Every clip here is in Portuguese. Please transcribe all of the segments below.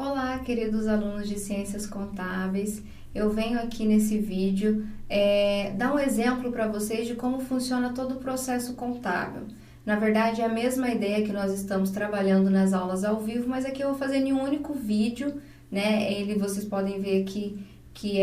Olá, queridos alunos de Ciências Contábeis. Eu venho aqui nesse vídeo dar um exemplo para vocês de como funciona todo o processo contábil. Na verdade, é a mesma ideia que nós estamos trabalhando nas aulas ao vivo, mas aqui eu vou fazer em um único vídeo, né? Vocês podem ver aqui que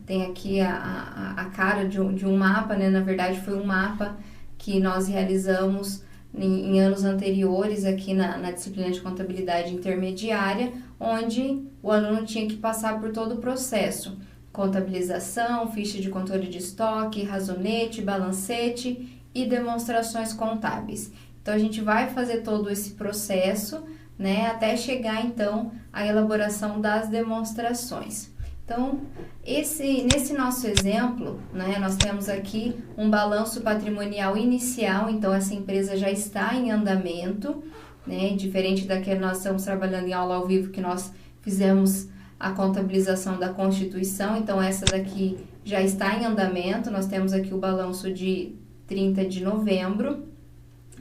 tem aqui a cara de um mapa, né? Na verdade, foi um mapa que nós realizamos em anos anteriores aqui na disciplina de contabilidade intermediária, onde o aluno tinha que passar por todo o processo: contabilização, ficha de controle de estoque, razonete, balancete e demonstrações contábeis. Então, a gente vai fazer todo esse processo, né, até chegar então à elaboração das demonstrações. Então, nesse nosso exemplo, né, nós temos aqui um balanço patrimonial inicial. Então, essa empresa já está em andamento, né, diferente da que nós estamos trabalhando em aula ao vivo, que nós fizemos a contabilização da Constituição. Então, essa daqui já está em andamento. Nós temos aqui o balanço de 30 de novembro,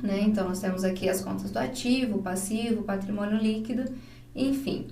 né, então nós temos aqui as contas do ativo, passivo, patrimônio líquido, enfim.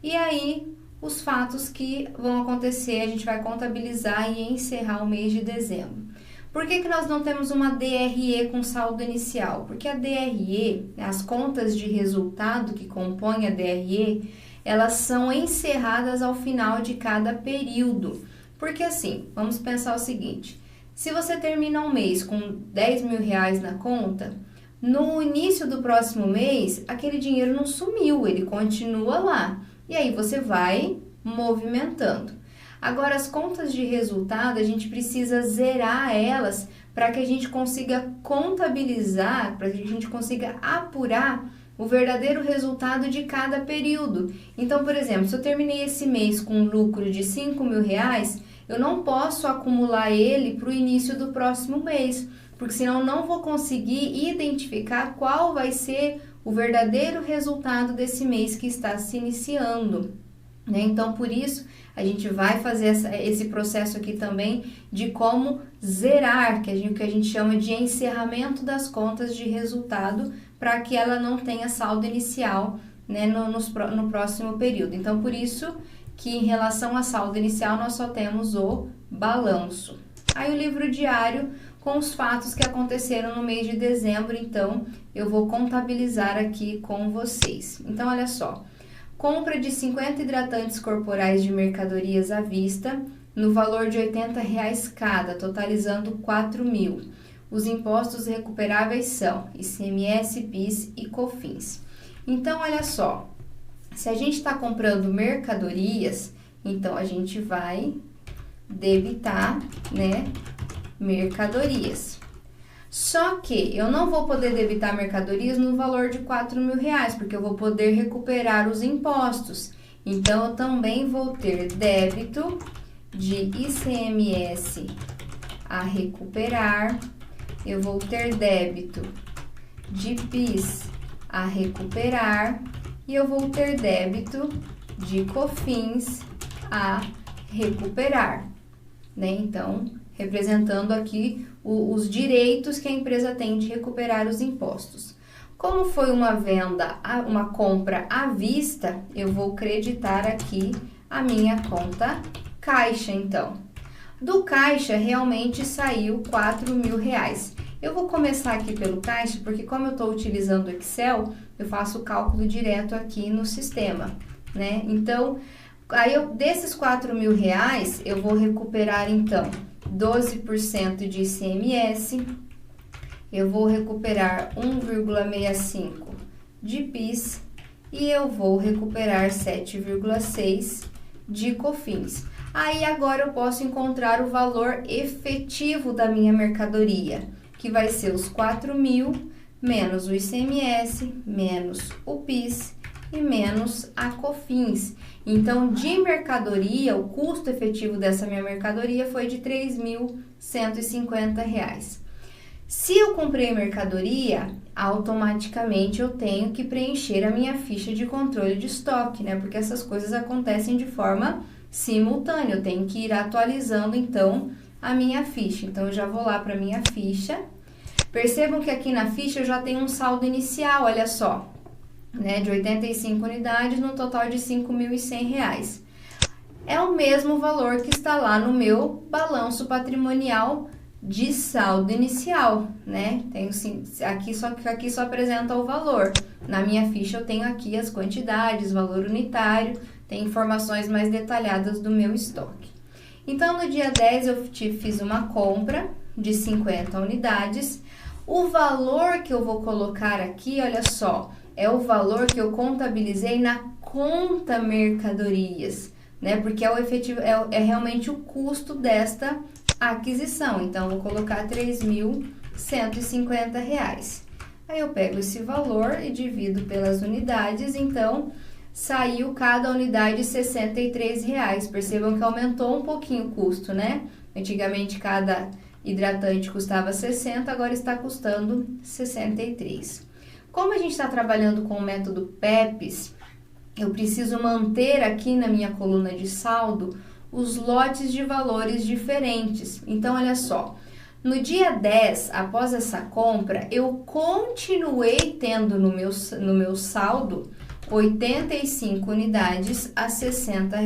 E aí, os fatos que vão acontecer, a gente vai contabilizar e encerrar o mês de dezembro. Por que nós não temos uma DRE com saldo inicial? Porque a DRE, as contas de resultado que compõem a DRE, elas são encerradas ao final de cada período. Porque assim, vamos pensar o seguinte: se você termina um mês com R$10.000 na conta, no início do próximo mês, aquele dinheiro não sumiu, ele continua lá. E aí você vai movimentando. Agora, as contas de resultado, a gente precisa zerar elas para que a gente consiga contabilizar, para que a gente consiga apurar o verdadeiro resultado de cada período. Então, por exemplo, se eu terminei esse mês com um lucro de R$5.000, eu não posso acumular ele para o início do próximo mês, porque senão eu não vou conseguir identificar qual vai ser o verdadeiro resultado desse mês que está se iniciando, né? Então, por isso, a gente vai fazer esse processo aqui também de como zerar, que a gente chama de encerramento das contas de resultado, para que ela não tenha saldo inicial, né, no próximo período. Então, por isso que em relação a saldo inicial, nós só temos o balanço. Aí o livro diário com os fatos que aconteceram no mês de dezembro, então eu vou contabilizar aqui com vocês. Então, olha só: compra de 50 hidratantes corporais de mercadorias à vista, no valor de R$80 cada, totalizando R$4.000. Os impostos recuperáveis são ICMS, PIS e COFINS. Então, olha só, se a gente está comprando mercadorias, então a gente vai debitar, né, mercadorias. Só que eu não vou poder debitar mercadorias no valor de R$4.000, porque eu vou poder recuperar os impostos. Então, eu também vou ter débito de ICMS a recuperar, eu vou ter débito de PIS a recuperar e eu vou ter débito de COFINS a recuperar, né? Então, representando aqui os direitos que a empresa tem de recuperar os impostos. Como foi uma compra à vista, eu vou creditar aqui a minha conta caixa, então. Do caixa, realmente saiu R$4.000. Eu vou começar aqui pelo caixa, porque como eu estou utilizando o Excel, eu faço o cálculo direto aqui no sistema, né? Então, aí desses R$4.000, eu vou recuperar, então, 12% de ICMS, eu vou recuperar 1,65 de PIS e eu vou recuperar 7,6 de COFINS. Aí agora eu posso encontrar o valor efetivo da minha mercadoria, que vai ser os 4.000 menos o ICMS, menos o PIS e menos a COFINS. Então, de mercadoria, o custo efetivo dessa minha mercadoria foi de R$3.150. Se eu comprei mercadoria, automaticamente eu tenho que preencher a minha ficha de controle de estoque, né? Porque essas coisas acontecem de forma simultânea. Eu tenho que ir atualizando, então, a minha ficha. Então, eu já vou lá para a minha ficha. Percebam que aqui na ficha eu já tenho um saldo inicial, olha só. né, de 85 unidades, no total de R$ 5.100. É o mesmo valor que está lá no meu balanço patrimonial de saldo inicial, né? Tenho aqui só apresenta o valor. Na minha ficha eu tenho aqui as quantidades, valor unitário, tem informações mais detalhadas do meu estoque. Então, no dia 10 eu fiz uma compra de 50 unidades. O valor que eu vou colocar aqui, olha só, é o valor que eu contabilizei na conta mercadorias, né? Porque é o efetivo, é realmente o custo desta aquisição. Então, vou colocar R$ 3.150. Aí eu pego esse valor e divido pelas unidades, então saiu cada unidade R$ 63. Percebam que aumentou um pouquinho o custo, né? Antigamente cada hidratante custava 60, agora está custando 63. Como a gente está trabalhando com o método PEPs, eu preciso manter aqui na minha coluna de saldo os lotes de valores diferentes. Então, olha só, no dia 10, após essa compra, eu continuei tendo no meu saldo 85 unidades a R$ 60,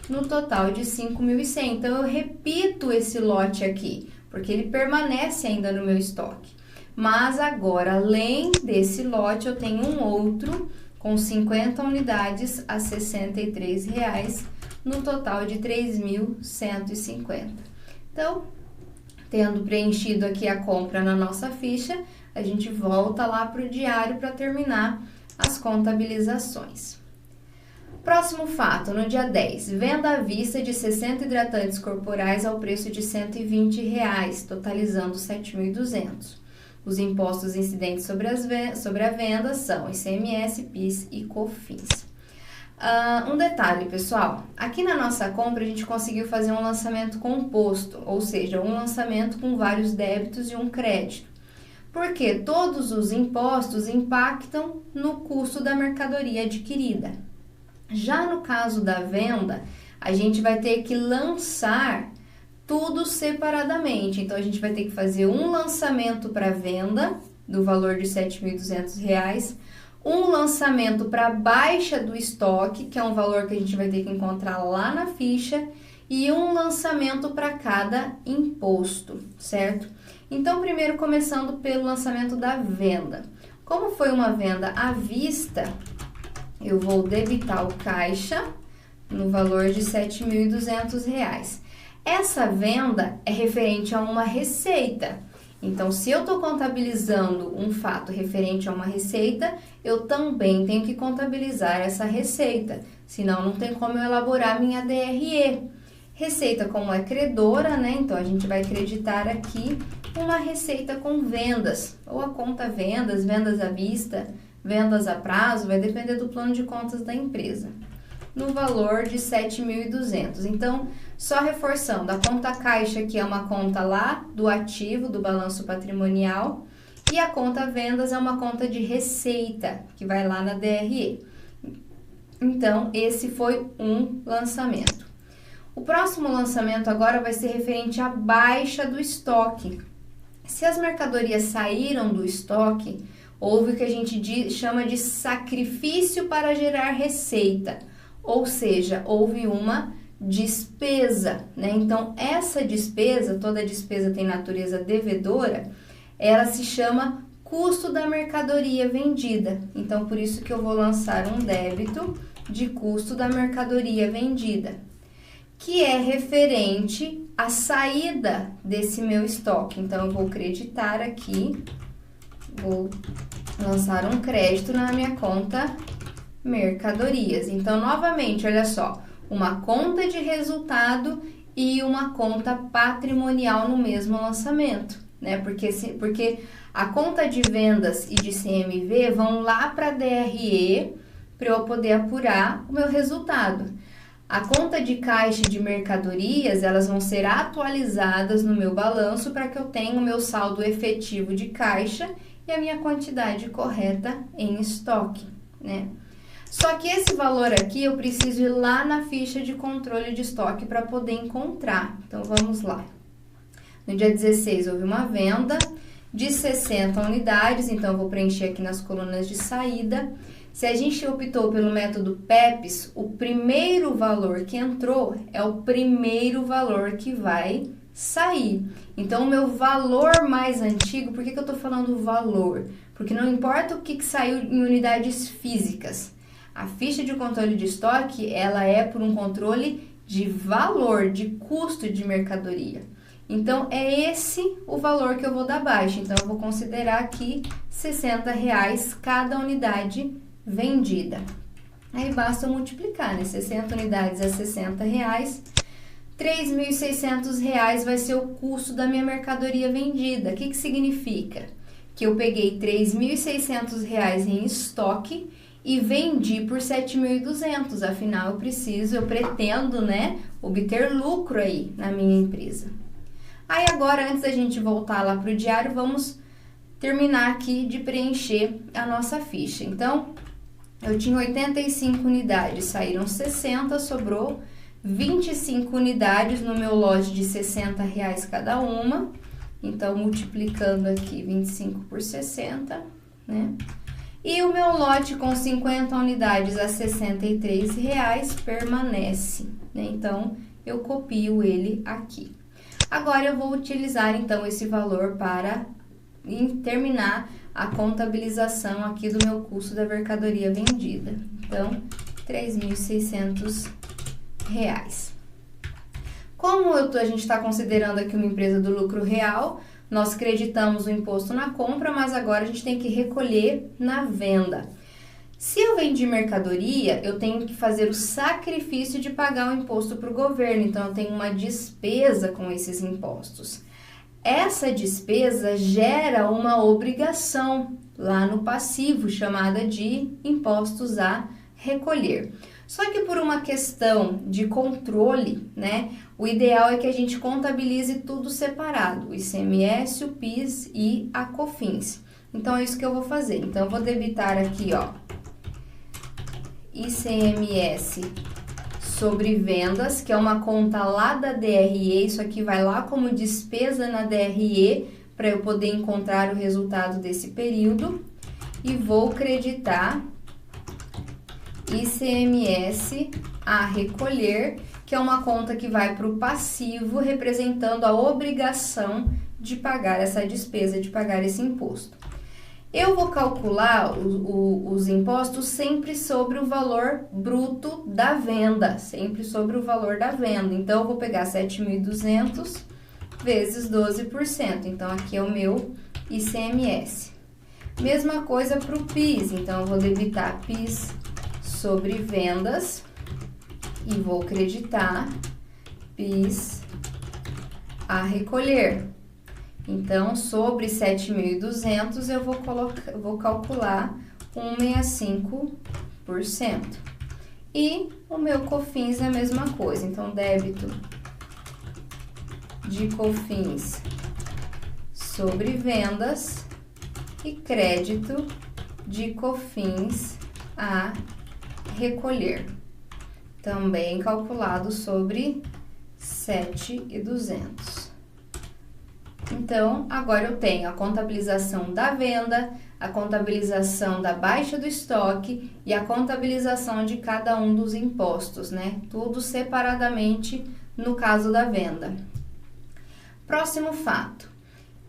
no total de 5.100. Então, eu repito esse lote aqui, porque ele permanece ainda no meu estoque. Mas agora, além desse lote, eu tenho um outro com 50 unidades a R$ 63, no total de 3.150. Então, tendo preenchido aqui a compra na nossa ficha, a gente volta lá para o diário para terminar as contabilizações. Próximo fato, no dia 10, venda à vista de 60 hidratantes corporais ao preço de R$ 120, totalizando 7.200. Os impostos incidentes sobre a venda são ICMS, PIS e COFINS. Um detalhe, pessoal, aqui na nossa compra a gente conseguiu fazer um lançamento composto, ou seja, um lançamento com vários débitos e um crédito, porque todos os impostos impactam no custo da mercadoria adquirida. Já no caso da venda, a gente vai ter que lançar tudo separadamente, então a gente vai ter que fazer um lançamento para venda do valor de R$ 7.200, um lançamento para baixa do estoque, que é um valor que a gente vai ter que encontrar lá na ficha, e um lançamento para cada imposto, certo? Então, primeiro começando pelo lançamento da venda. Como foi uma venda à vista, eu vou debitar o caixa no valor de R$ 7.200. Essa venda é referente a uma receita. Então, se eu estou contabilizando um fato referente a uma receita, eu também tenho que contabilizar essa receita, senão não tem como eu elaborar minha DRE. Receita como é credora, né? Então, a gente vai acreditar aqui uma receita com vendas, ou a conta vendas, vendas à vista, vendas a prazo, vai depender do plano de contas da empresa, no valor de R$ 7.200. Então, só reforçando, a conta caixa, que é uma conta lá do ativo, do balanço patrimonial, e a conta vendas é uma conta de receita, que vai lá na DRE. Então, esse foi um lançamento. O próximo lançamento agora vai ser referente à baixa do estoque. Se as mercadorias saíram do estoque, houve o que a gente chama de sacrifício para gerar receita, ou seja, houve uma despesa, né? Então, essa despesa, toda despesa tem natureza devedora, ela se chama custo da mercadoria vendida. Então, por isso que eu vou lançar um débito de custo da mercadoria vendida, que é referente à saída desse meu estoque. Então, eu vou creditar aqui, vou lançar um crédito na minha conta mercadorias. Então, novamente, olha só, uma conta de resultado e uma conta patrimonial no mesmo lançamento, né? Porque a conta de vendas e de CMV vão lá para a DRE para eu poder apurar o meu resultado. A conta de caixa de mercadorias, elas vão ser atualizadas no meu balanço para que eu tenha o meu saldo efetivo de caixa e a minha quantidade correta em estoque, né? Só que esse valor aqui eu preciso ir lá na ficha de controle de estoque para poder encontrar. Então, vamos lá. No dia 16 houve uma venda de 60 unidades, então eu vou preencher aqui nas colunas de saída. Se a gente optou pelo método PEPs, o primeiro valor que entrou é o primeiro valor que vai sair. Então, o meu valor mais antigo, por que eu estou falando valor? Porque não importa o que saiu em unidades físicas. A ficha de controle de estoque, ela é por um controle de valor, de custo de mercadoria. Então, é esse o valor que eu vou dar baixa. Então, eu vou considerar aqui R$60 cada unidade vendida. Aí, basta eu multiplicar, né? 60 unidades é R$60. R$3.600 vai ser o custo da minha mercadoria vendida. O que significa? Que eu peguei R$3.600 em estoque e vendi por 7.200. Afinal, eu pretendo, né, obter lucro aí na minha empresa. Aí agora, antes da gente voltar lá para o diário, vamos terminar aqui de preencher a nossa ficha. Então, eu tinha 85 unidades, saíram 60, sobrou 25 unidades no meu lote de R$60 cada uma. Então, multiplicando aqui 25 por 60, né? E o meu lote com 50 unidades a R$63 permanece, né? Então, eu copio ele aqui. Agora, eu vou utilizar, então, esse valor para terminar a contabilização aqui do meu custo da mercadoria vendida. Então, R$3.600. Como a gente está considerando aqui uma empresa do lucro real, nós creditamos o imposto na compra, mas agora a gente tem que recolher na venda. Se eu vendi mercadoria, eu tenho que fazer o sacrifício de pagar o imposto para o governo, então eu tenho uma despesa com esses impostos. Essa despesa gera uma obrigação lá no passivo, chamada de impostos a recolher. Só que por uma questão de controle, né, o ideal é que a gente contabilize tudo separado, o ICMS, o PIS e a COFINS. Então, é isso que eu vou fazer. Então, eu vou debitar aqui, ó, ICMS sobre vendas, que é uma conta lá da DRE, isso aqui vai lá como despesa na DRE, para eu poder encontrar o resultado desse período. E vou creditar ICMS a recolher, que é uma conta que vai para o passivo, representando a obrigação de pagar essa despesa, de pagar esse imposto. Eu vou calcular os impostos sempre sobre o valor bruto da venda, sempre sobre o valor da venda. Então, eu vou pegar 7.200 vezes 12%. Então, aqui é o meu ICMS. Mesma coisa para o PIS. Então, eu vou debitar PIS sobre vendas e vou creditar PIS a recolher. Então, sobre 7.200, eu vou calcular 1,65%. E o meu COFINS é a mesma coisa. Então, débito de COFINS sobre vendas e crédito de COFINS a recolher. Também calculado sobre 7.200. Então, agora eu tenho a contabilização da venda, a contabilização da baixa do estoque e a contabilização de cada um dos impostos, né? Tudo separadamente no caso da venda. Próximo fato.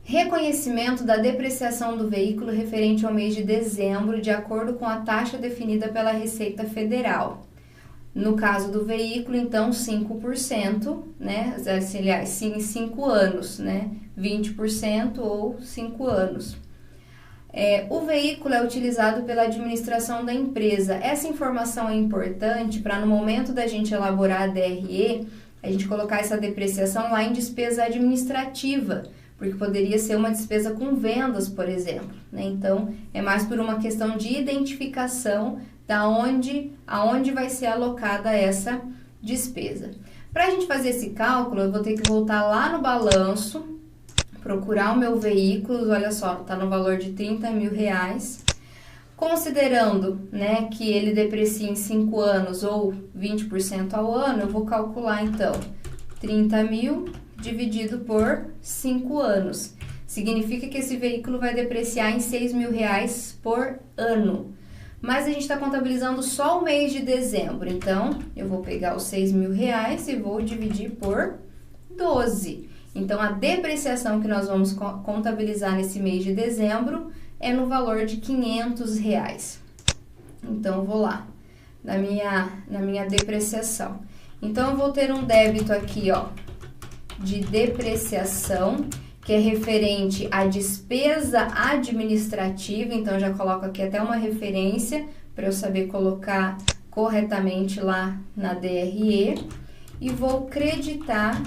Reconhecimento da depreciação do veículo referente ao mês de dezembro, de acordo com a taxa definida pela Receita Federal. No caso do veículo, então, 5%, né? Aliás, sim, 5 anos, né? 20% ou 5 anos. O veículo é utilizado pela administração da empresa. Essa informação é importante para, no momento da gente elaborar a DRE, a gente colocar essa depreciação lá em despesa administrativa, porque poderia ser uma despesa com vendas, por exemplo, né? Então, é mais por uma questão de identificação aonde vai ser alocada essa despesa. Para a gente fazer esse cálculo, eu vou ter que voltar lá no balanço, procurar o meu veículo, olha só, está no valor de R$30.000, considerando, né, que ele deprecia em 5 anos ou 20% ao ano, eu vou calcular, então, 30.000 dividido por 5 anos. significa que esse veículo vai depreciar em R$6.000 por ano. Mas a gente está contabilizando só o mês de dezembro, então eu vou pegar os R$6.000 e vou dividir por 12. Então, a depreciação que nós vamos contabilizar nesse mês de dezembro é no valor de R$500. Então, eu vou lá na minha depreciação. Então, eu vou ter um débito aqui, ó, de depreciação, que é referente à despesa administrativa. Então, eu já coloco aqui até uma referência para eu saber colocar corretamente lá na DRE. E vou creditar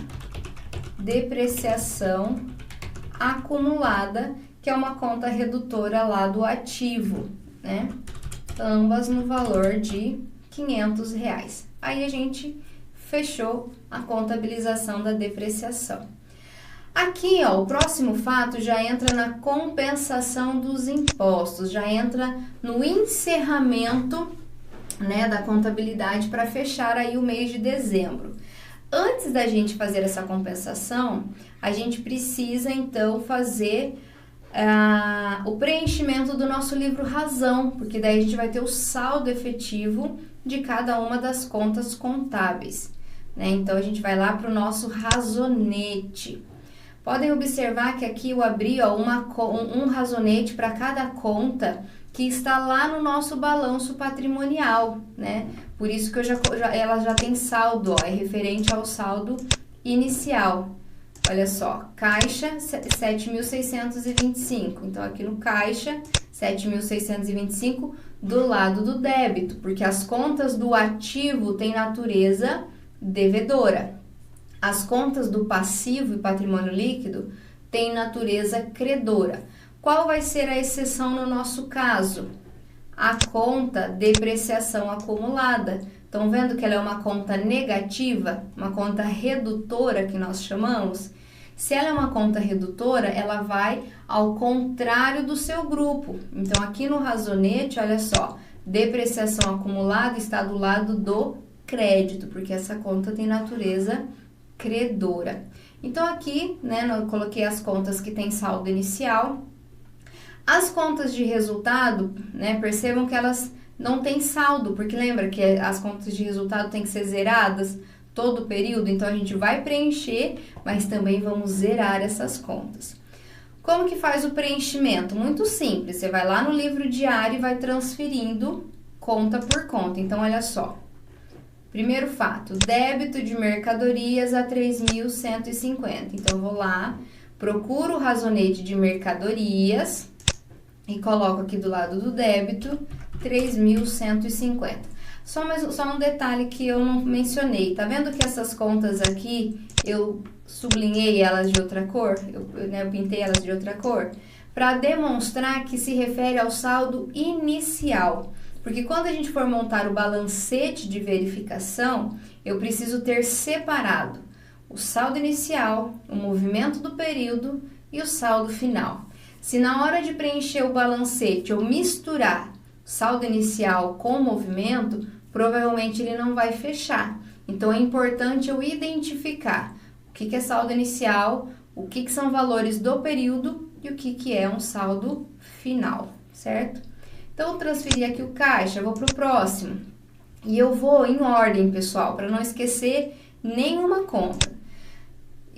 depreciação acumulada, que é uma conta redutora lá do ativo, né? Ambas no valor de R$500. Aí a gente fechou a contabilização da depreciação. Aqui, ó, o próximo fato já entra na compensação dos impostos, já entra no encerramento, né, da contabilidade para fechar aí o mês de dezembro. Antes da gente fazer essa compensação, a gente precisa então fazer o preenchimento do nosso livro razão, porque daí a gente vai ter o saldo efetivo de cada uma das contas contábeis, né? Então, a gente vai lá para o nosso razonete. Podem observar que aqui eu abri, ó, um razonete para cada conta que está lá no nosso balanço patrimonial, né? Por isso que ela já tem saldo, ó, é referente ao saldo inicial. Olha só, caixa 7.625. Então, aqui no caixa, 7.625 do lado do débito, porque as contas do ativo têm natureza devedora. As contas do passivo e patrimônio líquido têm natureza credora. Qual vai ser a exceção no nosso caso? A conta depreciação acumulada. Estão vendo que ela é uma conta negativa, uma conta redutora que nós chamamos? Se ela é uma conta redutora, ela vai ao contrário do seu grupo. Então, aqui no razonete, olha só, depreciação acumulada está do lado do crédito, porque essa conta tem natureza credora. Então, aqui, né, eu coloquei as contas que tem saldo inicial. As contas de resultado, né, percebam que elas não têm saldo, porque lembra que as contas de resultado têm que ser zeradas todo o período, então a gente vai preencher, mas também vamos zerar essas contas. Como que faz o preenchimento? Muito simples, você vai lá no livro diário e vai transferindo conta por conta. Então, olha só. Primeiro fato, débito de mercadorias a 3.150. Então, eu vou lá, procuro o razonete de mercadorias e coloco aqui do lado do débito 3.150. Só um detalhe que eu não mencionei. Tá vendo que essas contas aqui, eu sublinhei elas de outra cor? Eu pintei elas de outra cor? Para demonstrar que se refere ao saldo inicial. Porque quando a gente for montar o balancete de verificação, eu preciso ter separado o saldo inicial, o movimento do período e o saldo final. Se na hora de preencher o balancete eu misturar saldo inicial com movimento, provavelmente ele não vai fechar. Então, é importante eu identificar o que é saldo inicial, o que são valores do período e o que é um saldo final, certo? Então, eu transferi aqui o caixa, vou para o próximo. E eu vou em ordem, pessoal, para não esquecer nenhuma conta.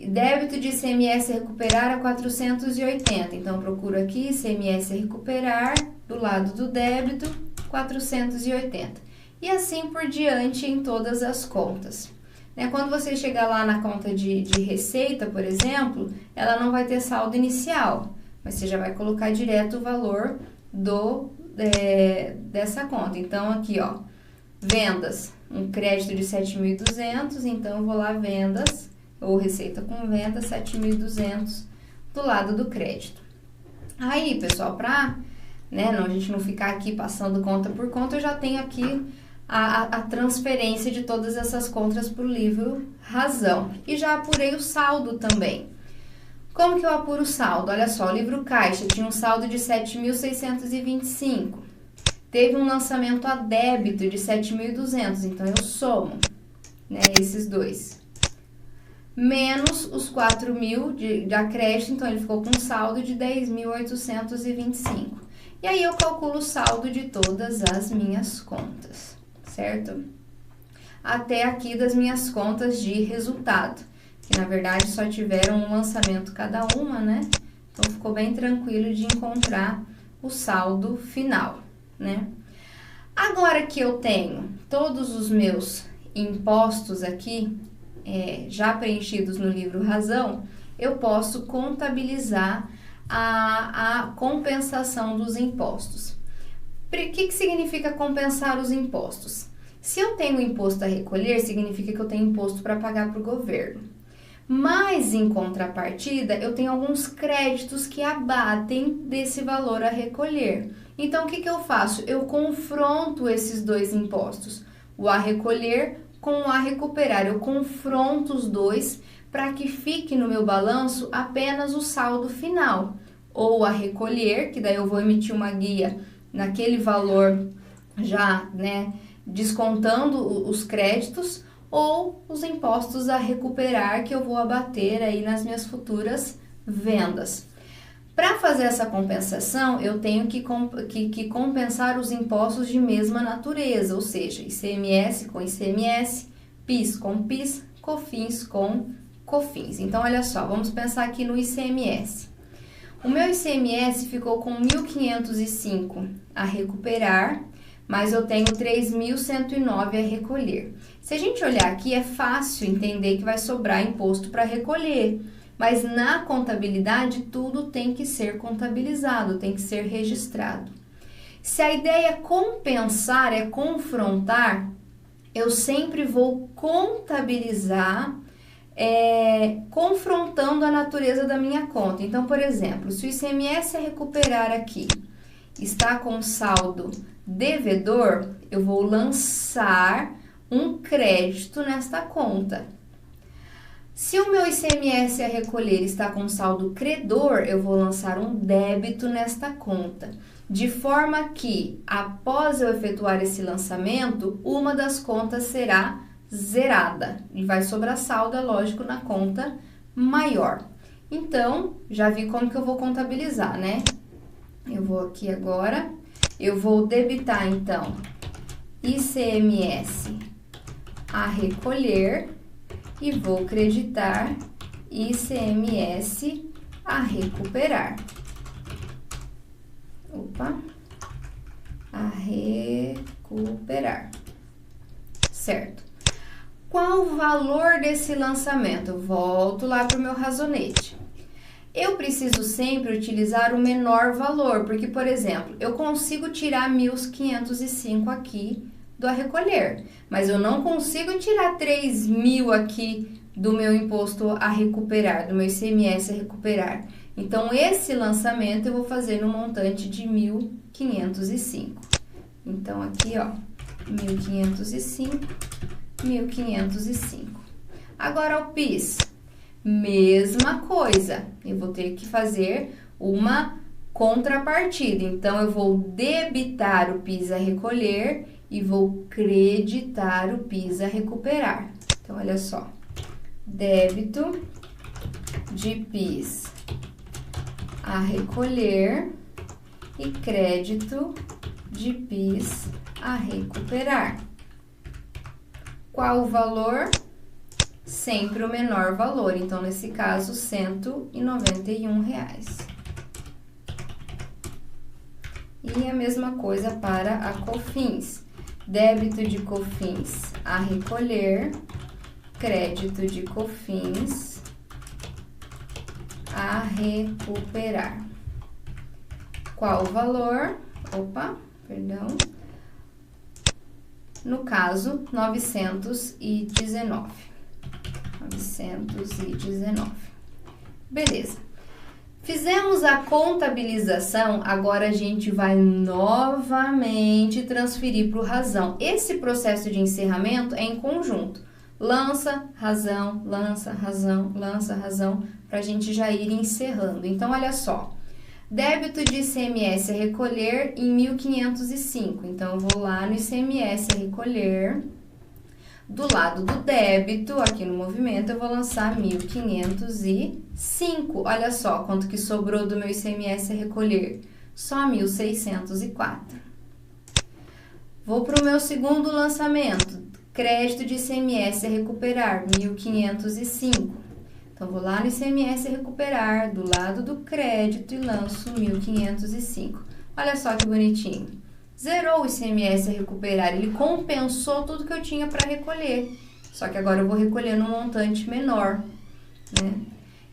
Débito de ICMS a recuperar a 480. Então, eu procuro aqui ICMS a recuperar, do lado do débito, 480. E assim por diante em todas as contas. Quando você chegar lá na conta de receita, por exemplo, ela não vai ter saldo inicial, mas você já vai colocar direto o valor dessa conta. Então, aqui, ó, vendas, um crédito de 7.200, então eu vou lá, vendas, ou receita com venda, 7.200 do lado do crédito. Aí, pessoal, para a gente não ficar aqui passando conta por conta, eu já tenho aqui a transferência de todas essas contas para o livro razão. E já apurei o saldo também. Como que eu apuro o saldo? Olha só, o livro caixa tinha um saldo de 7.625. Teve um lançamento a débito de 7.200, então eu somo, esses dois. menos os 4.000 de acréscimo, então ele ficou com um saldo de 10.825. E aí eu calculo o saldo de todas as minhas contas, certo? Até aqui das minhas contas de resultado, que na verdade só tiveram um lançamento cada uma, né? Então ficou bem tranquilo de encontrar o saldo final, né? Agora que eu tenho todos os meus impostos aqui, já preenchidos no livro Razão, eu posso contabilizar a compensação dos impostos. O que significa compensar os impostos? Se eu tenho imposto a recolher, significa que eu tenho imposto para pagar para o governo. Mas, em contrapartida, eu tenho alguns créditos que abatem desse valor a recolher. Então, o que eu faço? Eu confronto esses dois impostos, o a recolher com o a recuperar. Eu confronto os dois para que fique no meu balanço apenas o saldo final. Ou a recolher, que daí eu vou emitir uma guia naquele valor já, né, descontando os créditos, ou os impostos a recuperar que eu vou abater aí nas minhas futuras vendas. Para fazer essa compensação, eu tenho que compensar os impostos de mesma natureza, ou seja, ICMS com ICMS, PIS com PIS, COFINS com COFINS. Então, olha só, vamos pensar aqui no ICMS. O meu ICMS ficou com 1.505 a recuperar, mas eu tenho 3.109 a recolher. Se a gente olhar aqui, é fácil entender que vai sobrar imposto para recolher, mas na contabilidade tudo tem que ser contabilizado, tem que ser registrado. Se a ideia é compensar, é confrontar, eu sempre vou contabilizar confrontando a natureza da minha conta. Então, por exemplo, se o ICMS a recuperar aqui está com saldo devedor, eu vou lançar um crédito nesta conta. Se o meu ICMS a recolher está com saldo credor, eu vou lançar um débito nesta conta, de forma que, após eu efetuar esse lançamento, uma das contas será zerada e vai sobrar saldo, é lógico, na conta maior. Então, já vi como que eu vou contabilizar, né? Eu vou aqui agora, eu vou debitar, então, ICMS a recolher e vou creditar ICMS a recuperar. A recuperar. Certo. Qual o valor desse lançamento? Eu volto lá para o meu razonete. Eu preciso sempre utilizar o menor valor, porque, por exemplo, eu consigo tirar 1.505 aqui do a recolher, mas eu não consigo tirar 3.000 aqui do meu imposto a recuperar, do meu ICMS a recuperar. Então, esse lançamento eu vou fazer no montante de 1.505. Então, aqui, ó, 1.505, 1.505. Agora, o PIS, mesma coisa. Eu vou ter que fazer uma contrapartida. Então, eu vou debitar o PIS a recolher e vou creditar o PIS a recuperar. Então, olha só. Débito de PIS a recolher e crédito de PIS a recuperar. Qual o valor? Sempre o menor valor, então nesse caso, R$191. E a mesma coisa para a COFINS. Débito de COFINS a recolher, crédito de COFINS a recuperar. Qual o valor? No caso, 919. Beleza. Fizemos a contabilização, agora a gente vai novamente transferir para o razão. Esse processo de encerramento é em conjunto. Lança, razão, lança, razão, lança, razão, para a gente já ir encerrando. Então, olha só. Débito de ICMS a recolher em 1.505. Então, eu vou lá no ICMS a recolher, Do lado do débito, aqui no movimento, eu vou lançar 1.505. Olha só quanto que sobrou do meu ICMS a recolher. Só 1.604. Vou para o meu segundo lançamento. Crédito de ICMS a recuperar, 1.505. Então, vou lá no ICMS a recuperar, do lado do crédito e lanço 1.505. Olha só que bonitinho. Zerou o ICMS a recuperar, ele compensou tudo que eu tinha para recolher. Só que agora eu vou recolher num montante menor, né?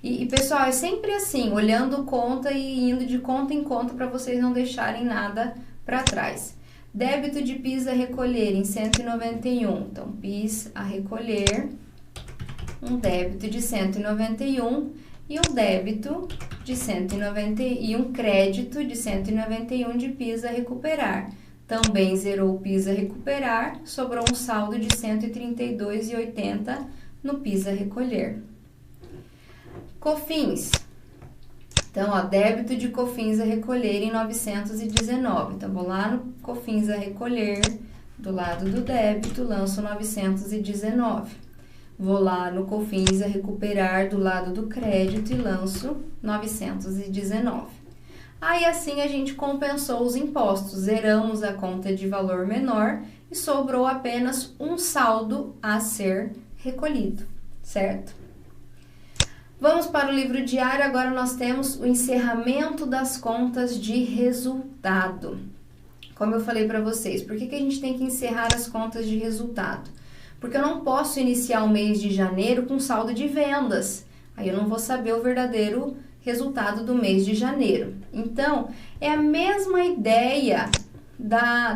E pessoal, é sempre assim, olhando conta e indo de conta em conta para vocês não deixarem nada para trás. Débito de PIS a recolher em 191. Então, PIS a recolher, um débito de 191 e um débito de 190 e um crédito de 191 de PIS a recuperar. Também zerou o PIS a recuperar, sobrou um saldo de 132,80 no PIS a recolher. COFINS. Então, ó, débito de COFINS a recolher em 919. Então, vou lá no COFINS a recolher, do lado do débito, lanço 919. Vou lá no COFINS a recuperar do lado do crédito e lanço 919. Aí, assim, a gente compensou os impostos, zeramos a conta de valor menor e sobrou apenas um saldo a ser recolhido, certo? Vamos para o livro diário, agora nós temos o encerramento das contas de resultado. Como eu falei para vocês, por que a gente tem que encerrar as contas de resultado? Porque eu não posso iniciar o mês de janeiro com saldo de vendas. Aí eu não vou saber o verdadeiro resultado do mês de janeiro. Então, é a mesma ideia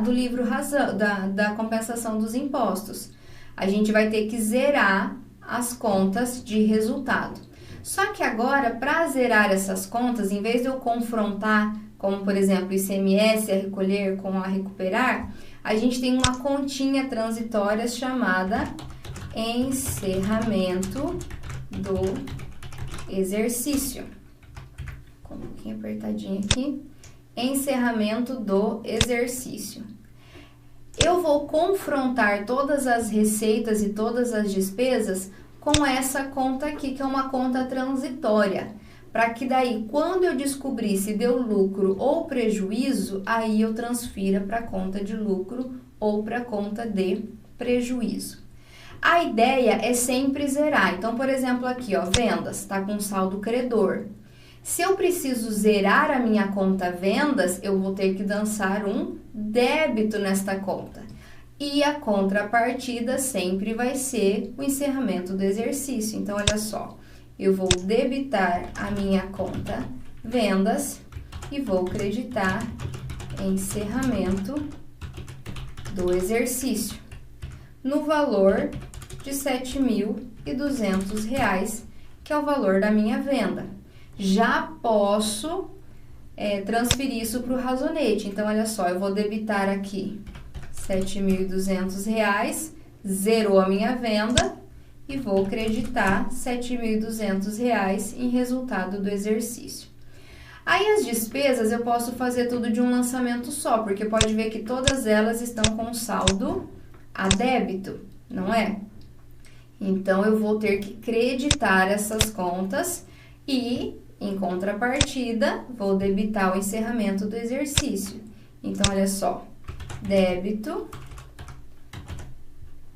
do livro Razão, da compensação dos impostos. A gente vai ter que zerar as contas de resultado. Só que agora, para zerar essas contas, em vez de eu confrontar, como por exemplo, ICMS a recolher com a recuperar, a gente tem uma continha transitória chamada encerramento do exercício. Com um pouquinho apertadinho aqui. Encerramento do exercício. Eu vou confrontar todas as receitas e todas as despesas com essa conta aqui, que é uma conta transitória. Para que daí, quando eu descobrir se deu lucro ou prejuízo, aí eu transfira para a conta de lucro ou para a conta de prejuízo. A ideia é sempre zerar. Então, por exemplo, aqui, ó, vendas, está com saldo credor. Se eu preciso zerar a minha conta vendas, eu vou ter que lançar um débito nesta conta. E a contrapartida sempre vai ser o encerramento do exercício. Então, olha só, eu vou debitar a minha conta vendas e vou creditar encerramento do exercício no valor de R$ 7.200, que é o valor da minha venda. Já posso transferir isso para o razonete. Então, olha só, eu vou debitar aqui R$ 7.200, zerou a minha venda e vou creditar R$ 7.200 em resultado do exercício. Aí, as despesas eu posso fazer tudo de um lançamento só, porque pode ver que todas elas estão com saldo a débito, não é? Então, eu vou ter que creditar essas contas e, em contrapartida, vou debitar o encerramento do exercício. Então, olha só, débito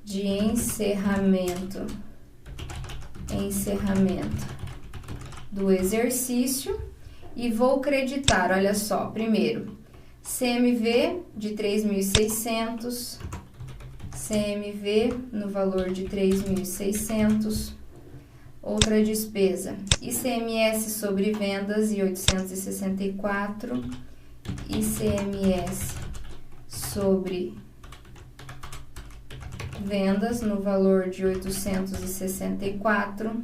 de encerramento do exercício e vou creditar, olha só, primeiro, CMV de 3.600, CMV no valor de 3.600, outra despesa, ICMS sobre vendas e 864, ICMS sobre vendas no valor de 864,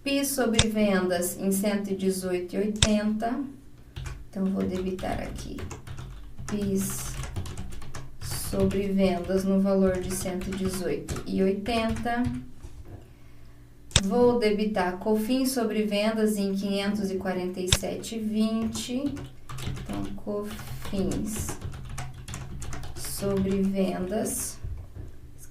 PIS sobre vendas em 118,80, então vou debitar aqui PIS sobre vendas no valor de 118,80, vou debitar COFINS sobre vendas em 547,20, então COFINS sobre vendas,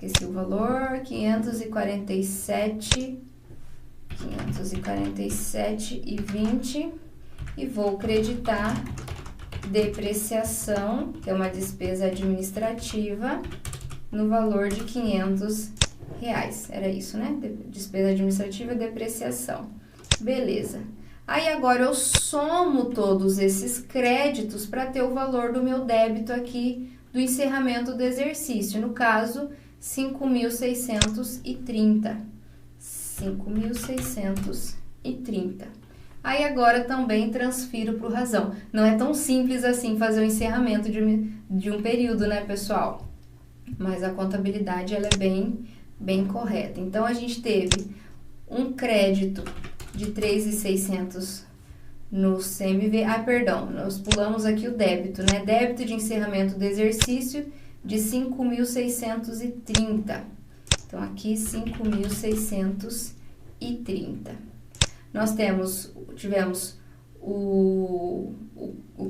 esqueci o valor, 547,20 e vou creditar depreciação, que é uma despesa administrativa, no valor de R$500. Era isso, né? Despesa administrativa e depreciação. Beleza. Aí agora eu somo todos esses créditos para ter o valor do meu débito aqui do encerramento do exercício. No caso, 5.630. 5.630. Aí agora também transfiro para o razão. Não é tão simples assim fazer o encerramento de um período, né, pessoal? Mas a contabilidade ela é bem correta. Então, a gente teve um crédito de 3.600 no CMV. Perdão, nós pulamos aqui o débito, né? Débito de encerramento do exercício de 5.630. Então, aqui 5.630. Nós tivemos o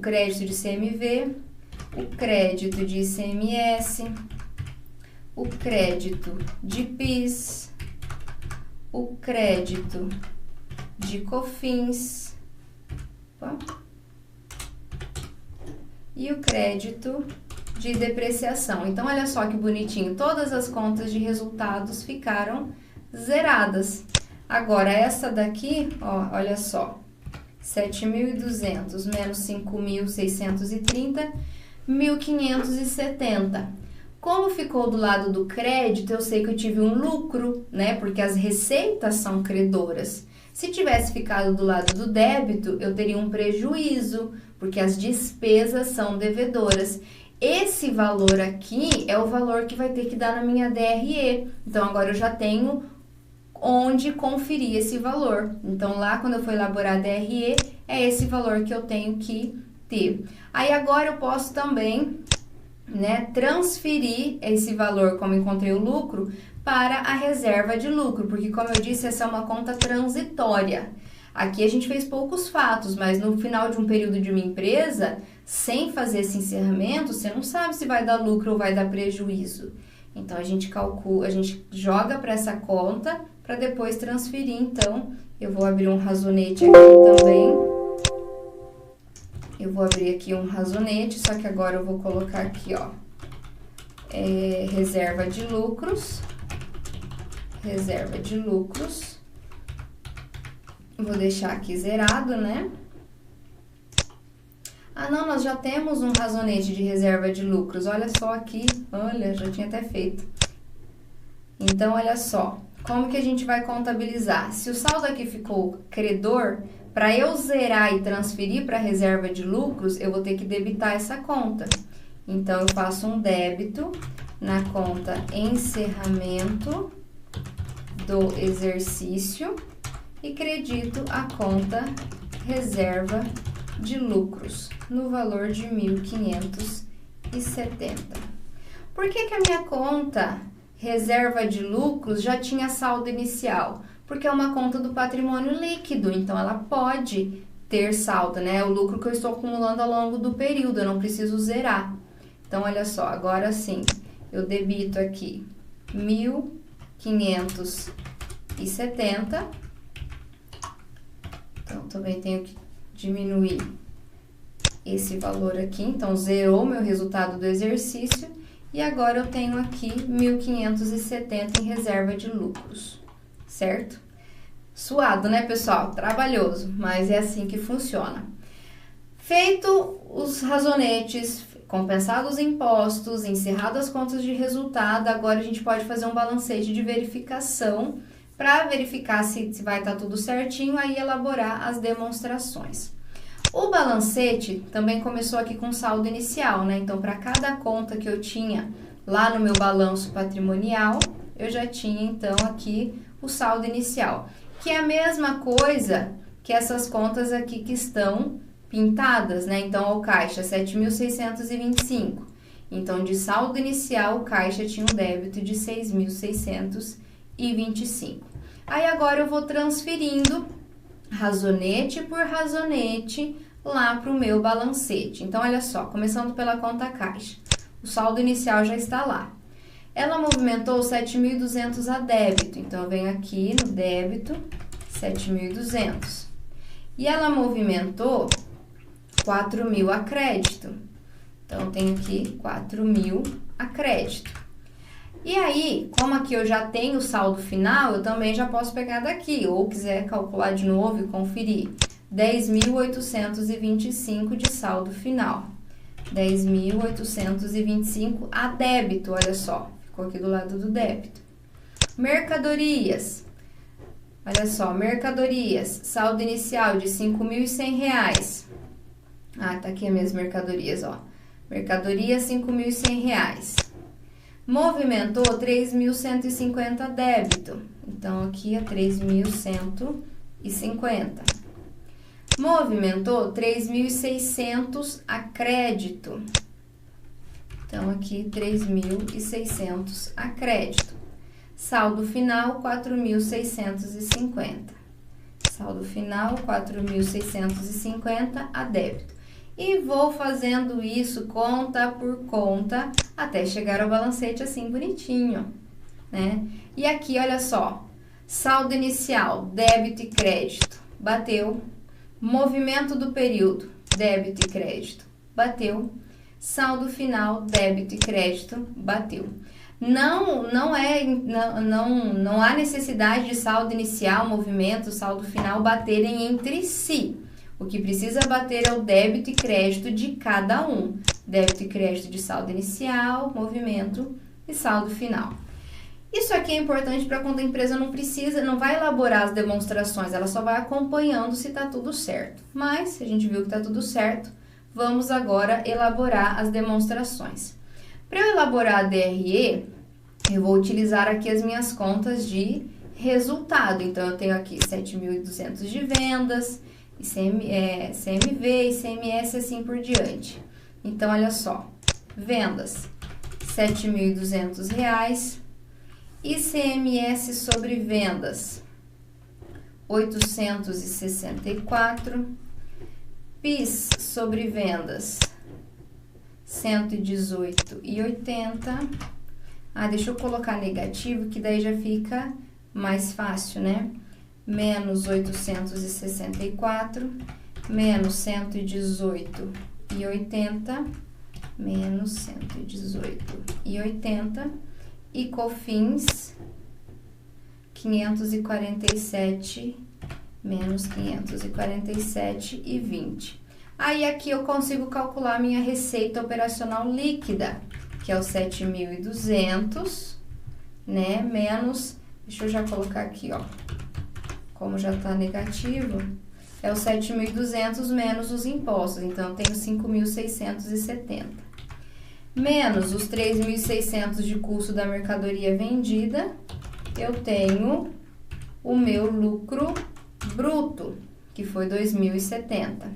crédito de CMV, o crédito de ICMS, o crédito de PIS, o crédito de COFINS e o crédito de depreciação. Então, olha só que bonitinho, todas as contas de resultados ficaram zeradas. Agora, essa daqui, ó, olha só, 7.200 menos 5.630, 1.570. Como ficou do lado do crédito, eu sei que eu tive um lucro, né? Porque as receitas são credoras. Se tivesse ficado do lado do débito, eu teria um prejuízo, porque as despesas são devedoras. Esse valor aqui é o valor que vai ter que dar na minha DRE. Então, agora eu já tenho onde conferir esse valor. Então, lá quando eu for elaborar a DRE, é esse valor que eu tenho que ter. Aí, agora eu posso também, né, transferir esse valor, como encontrei o lucro, para a reserva de lucro, porque, como eu disse, essa é uma conta transitória. Aqui a gente fez poucos fatos, mas no final de um período de uma empresa, sem fazer esse encerramento, você não sabe se vai dar lucro ou vai dar prejuízo. Então, a gente calcula, a gente joga para essa conta para depois transferir. Então, eu vou abrir um razonete aqui também. Eu vou abrir aqui um razonete, só que agora eu vou colocar aqui, ó, reserva de lucros. Reserva de lucros. Vou deixar aqui zerado, né? Não, nós já temos um razonete de reserva de lucros. Olha só aqui, olha, já tinha até feito. Então, olha só, como que a gente vai contabilizar? Se o saldo aqui ficou credor, para eu zerar e transferir para a reserva de lucros, eu vou ter que debitar essa conta. Então, eu faço um débito na conta encerramento do exercício e credito a conta reserva de lucros no valor de 1.570. Por que que a minha conta reserva de lucros já tinha saldo inicial? Porque é uma conta do patrimônio líquido, então ela pode ter saldo, né? É o lucro que eu estou acumulando ao longo do período, eu não preciso zerar. Então, olha só, agora sim, eu debito aqui 1.570. Então, também tenho que diminuir esse valor aqui. Então, zerou meu resultado do exercício. E agora eu tenho aqui 1.570 em reserva de lucros, certo? Suado, né, pessoal? Trabalhoso, mas é assim que funciona. Feito os razonetes, compensados os impostos, encerradas as contas de resultado, agora a gente pode fazer um balancete de verificação para verificar se vai estar tudo certinho, aí elaborar as demonstrações. O balancete também começou aqui com saldo inicial, né? Então, para cada conta que eu tinha lá no meu balanço patrimonial, eu já tinha, então, aqui o saldo inicial, que é a mesma coisa que essas contas aqui que estão pintadas, né? Então, o caixa 7.625. Então, de saldo inicial, o caixa tinha um débito de 6.625. Aí, agora eu vou transferindo razonete por razonete lá para o meu balancete. Então, olha só, começando pela conta caixa. O saldo inicial já está lá. Ela movimentou 7.200 a débito, então eu venho aqui no débito, 7.200. E ela movimentou 4.000 a crédito, então eu tenho aqui 4.000 a crédito. E aí, como aqui eu já tenho o saldo final, eu também já posso pegar daqui, ou quiser calcular de novo e conferir. 10.825 de saldo final. 10.825 a débito, olha só, ficou aqui do lado do débito. Mercadorias, olha só, mercadorias, saldo inicial de R$ 5.100. Ah, tá aqui as minhas mercadorias, ó. Mercadorias, R$ 5.100. Movimentou 3.150 débito, então aqui é 3.150. Movimentou 3.600 a crédito, então aqui 3.600 a crédito. Saldo final 4.650. Saldo final 4.650 a débito. E vou fazendo isso conta por conta até chegar ao balancete assim bonitinho, né? E aqui, olha só, saldo inicial, débito e crédito, bateu. Movimento do período, débito e crédito, bateu. Saldo final, débito e crédito, bateu. Não há necessidade de saldo inicial, movimento, saldo final baterem entre si. O que precisa bater é o débito e crédito de cada um. Débito e crédito de saldo inicial, movimento e saldo final. Isso aqui é importante para quando a empresa não vai elaborar as demonstrações, ela só vai acompanhando se está tudo certo. Mas, se a gente viu que está tudo certo, vamos agora elaborar as demonstrações. Para eu elaborar a DRE, eu vou utilizar aqui as minhas contas de resultado. Então, eu tenho aqui 7.200 de vendas, CMV, ICMS, assim por diante. Então, olha só, vendas, R$ 7.200, ICMS sobre vendas, 864, PIS sobre vendas, 118,80. Ah, deixa eu colocar negativo, que daí já fica mais fácil, né? Menos 864, menos 118,80, menos 118,80, e COFINS 547, menos 547,20. Aí aqui eu consigo calcular minha receita operacional líquida, que é o 7.200, né? Menos, deixa eu já colocar aqui, ó. Como já está negativo, é o 7.200 menos os impostos, então eu tenho 5.670. Menos os 3.600 de custo da mercadoria vendida, eu tenho o meu lucro bruto, que foi 2.070.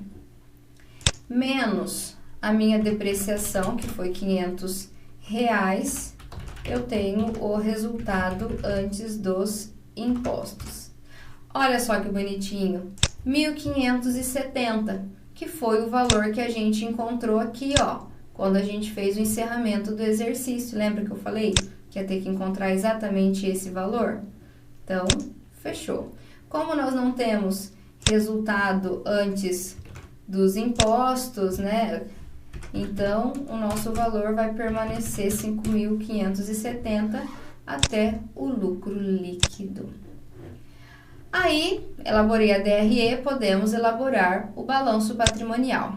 Menos a minha depreciação, que foi R$500, eu tenho o resultado antes dos impostos. Olha só que bonitinho, 1.570, que foi o valor que a gente encontrou aqui, ó, quando a gente fez o encerramento do exercício. Lembra que eu falei que ia ter que encontrar exatamente esse valor? Então, fechou. Como nós não temos resultado antes dos impostos, né? Então, o nosso valor vai permanecer 5.570 até o lucro líquido. Aí, elaborei a DRE, podemos elaborar o balanço patrimonial.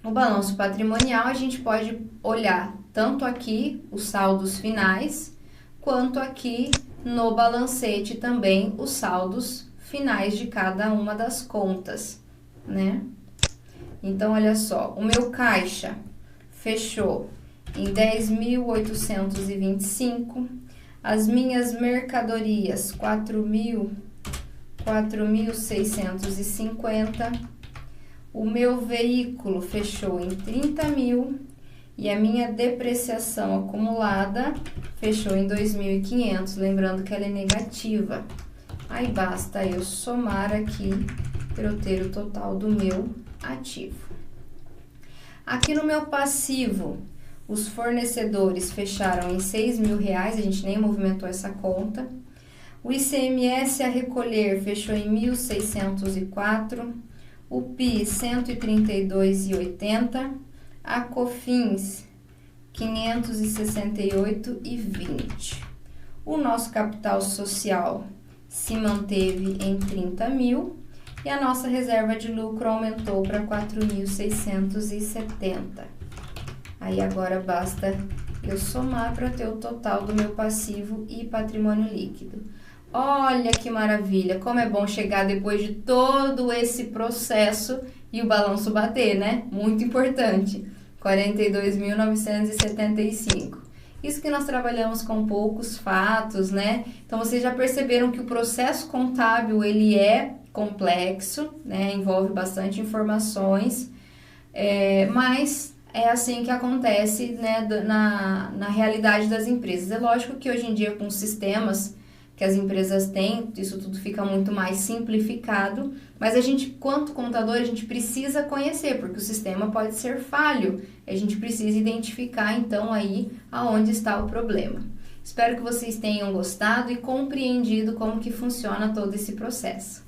O balanço patrimonial, a gente pode olhar tanto aqui os saldos finais, quanto aqui no balancete também os saldos finais de cada uma das contas, né? Então, olha só, o meu caixa fechou em 10.825, as minhas mercadorias 4.650, o meu veículo fechou em 30.000 e a minha depreciação acumulada fechou em 2.500, lembrando que ela é negativa. Aí basta eu somar aqui para eu ter o total do meu ativo. Aqui no meu passivo, Os fornecedores fecharam em R$6.000, a gente nem movimentou essa conta. O ICMS a recolher fechou em 1.604, o PIS 132,80, a COFINS 568,20. O nosso capital social se manteve em 30.000 e a nossa reserva de lucro aumentou para 4.670. Aí agora basta eu somar para ter o total do meu passivo e patrimônio líquido. Olha que maravilha, como é bom chegar depois de todo esse processo e o balanço bater, né? Muito importante, 42.975. Isso que nós trabalhamos com poucos fatos, né? Então, vocês já perceberam que o processo contábil, ele é complexo, né? Envolve bastante informações, mas é assim que acontece, né, na realidade das empresas. É lógico que hoje em dia, com os sistemas que as empresas têm, isso tudo fica muito mais simplificado, mas a gente, quanto contador, a gente precisa conhecer, porque o sistema pode ser falho, a gente precisa identificar, então, aí aonde está o problema. Espero que vocês tenham gostado e compreendido como que funciona todo esse processo.